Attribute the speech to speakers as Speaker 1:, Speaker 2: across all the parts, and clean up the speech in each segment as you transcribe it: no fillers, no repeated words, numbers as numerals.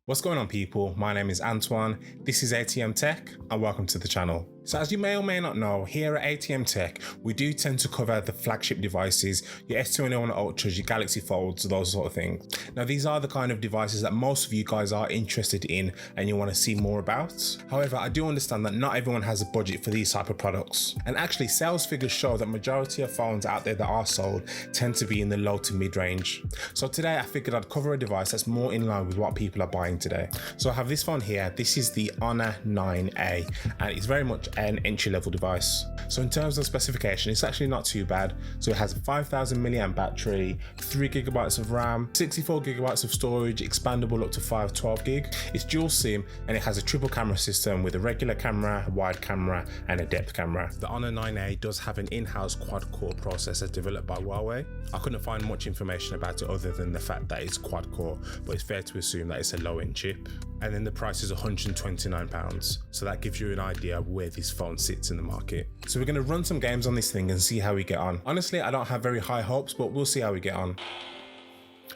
Speaker 1: What's going on, people? My name is Antoine, this is ATM Tech, and welcome to the channel. So as you may or may not know, here at ATM Tech, we do tend to cover the flagship devices, your S21 Ultras, your Galaxy Folds, those sort of things. Now, these are the kind of devices that most of you guys are interested in and you want to see more about. However, I do understand that not everyone has a budget for these type of products. And actually, sales figures show that majority of phones out there that are sold tend to be in the low to mid range. So today I figured I'd cover a device that's more in line with what people are buying today. So I have this phone here. This is the Honor 9A, and it's very much an entry-level device. So in terms of specification, it's actually not too bad. So it has a 5000 milliamp battery, 3 GB of RAM, 64 GB of storage, expandable up to 512 gig. It's dual SIM, and it has a triple camera system with a regular camera, wide camera, and a depth camera. The Honor 9A does have an in-house quad-core processor developed by Huawei. I couldn't find much information about it other than the fact that it's quad-core, but it's fair to assume that it's a low-end chip. And then the price is £129, so that gives you an idea of where this phone sits in the market. So we're going to run some games on this thing and see how we get on. Honestly, I don't have very high hopes, but we'll see how we get on.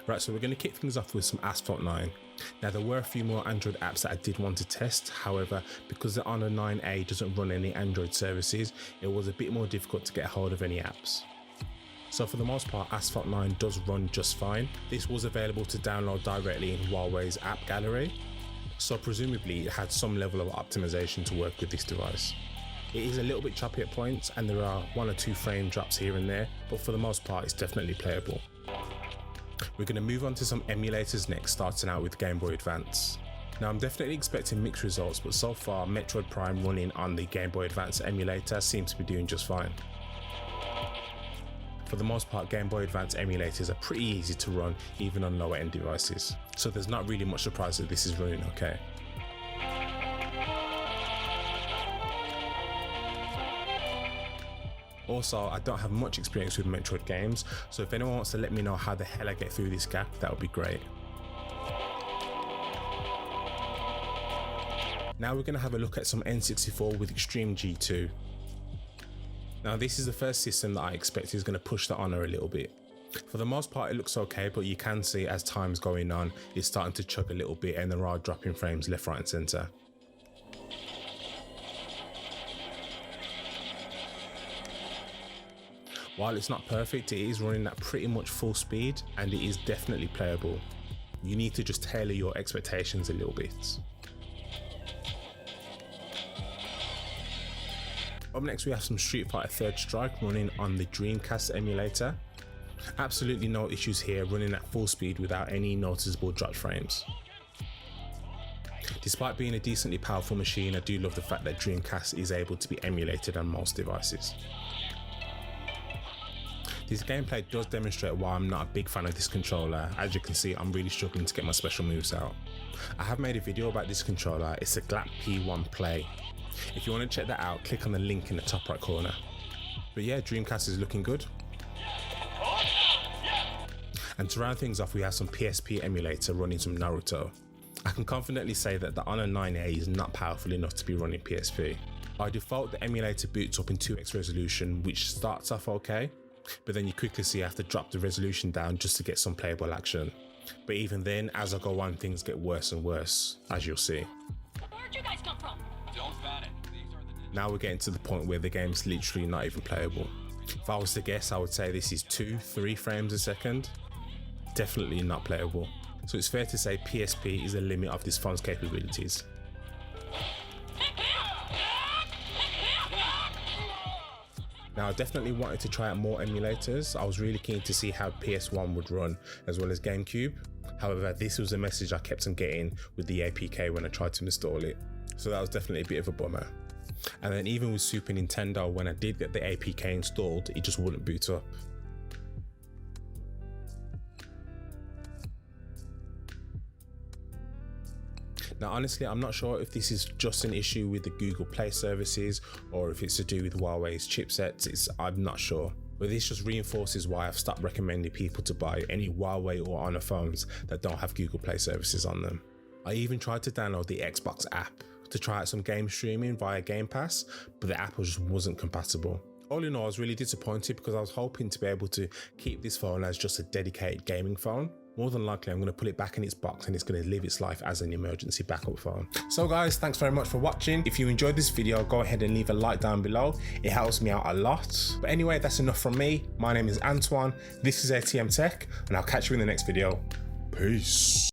Speaker 1: Right, so we're going to kick things off with some Asphalt 9. Now, there were a few more Android apps that I did want to test. However, because the Honor 9A doesn't run any Android services, it was a bit more difficult to get hold of any apps. So for the most part, Asphalt 9 does run just fine. This was available to download directly in Huawei's app gallery, so presumably it had some level of optimization to work with this device. It is a little bit choppy at points and there are 1 or 2 frame drops here and there, but for the most part it's definitely playable. We're going to move on to some emulators next, starting out with Game Boy Advance. Now, I'm definitely expecting mixed results, but so far Metroid Prime running on the Game Boy Advance emulator seems to be doing just fine. For the most part, Game Boy Advance emulators are pretty easy to run even on lower end devices, so there's not really much surprise that this is running okay. Also, I don't have much experience with Metroid games, so if anyone wants to let me know how the hell I get through this gap, that would be great. Now we're going to have a look at some N64 with Extreme G2. Now, this is the first system that I expect is going to push the Honor a little bit. For the most part it looks okay, but you can see as time's going on it's starting to chug a little bit and there are dropping frames left, right and centre. While it's not perfect, it is running at pretty much full speed and it is definitely playable. You need to just tailor your expectations a little bit. Up next we have some Street Fighter Third Strike running on the Dreamcast emulator. Absolutely no issues here, running at full speed without any noticeable drop frames. Despite being a decently powerful machine, I do love the fact that Dreamcast is able to be emulated on most devices. This gameplay does demonstrate why I'm not a big fan of this controller. As you can see, I'm really struggling to get my special moves out. I have made a video about this controller. It's a GLAP P1 Play. If you want to check that out, click on the link in the top right corner. But yeah, Dreamcast is looking good. And to round things off, we have some PSP emulator running some Naruto. I can confidently say that the Honor 9A is not powerful enough to be running PSP. By default, the emulator boots up in 2x resolution, which starts off okay, but then you quickly see I have to drop the resolution down just to get some playable action. But even then, as I go on, things get worse and worse, as you'll see.
Speaker 2: Where'd you guys come from? Don't panic.
Speaker 1: Now we're getting to the point where the game's literally not even playable. If I was to guess, I would say this is 2-3 frames a second. Definitely not playable. So it's fair to say PSP is the limit of this phone's capabilities. Now, I definitely wanted to try out more emulators. I was really keen to see how PS1 would run, as well as GameCube. However, this was a message I kept on getting with the APK when I tried to install it. So that was definitely a bit of a bummer. And then even with Super Nintendo, when I did get the APK installed, it just wouldn't boot up. Now, honestly, I'm not sure if this is just an issue with the Google Play services or if it's to do with Huawei's chipsets. I'm not sure. But this just reinforces why I've stopped recommending people to buy any Huawei or Honor phones that don't have Google Play services on them. I even tried to download the Xbox app to try out some game streaming via Game Pass, but the app just wasn't compatible. All in all, I was really disappointed because I was hoping to be able to keep this phone as just a dedicated gaming phone. more than likely I'm going to put it back in its box and it's going to live its life as an emergency backup phone. So guys, thanks very much for watching. If you enjoyed this video, go ahead and leave a like down below. It helps me out a lot. But anyway, that's enough from me. My name is Antoine. This is ATM Tech, and I'll catch you in the next video. Peace.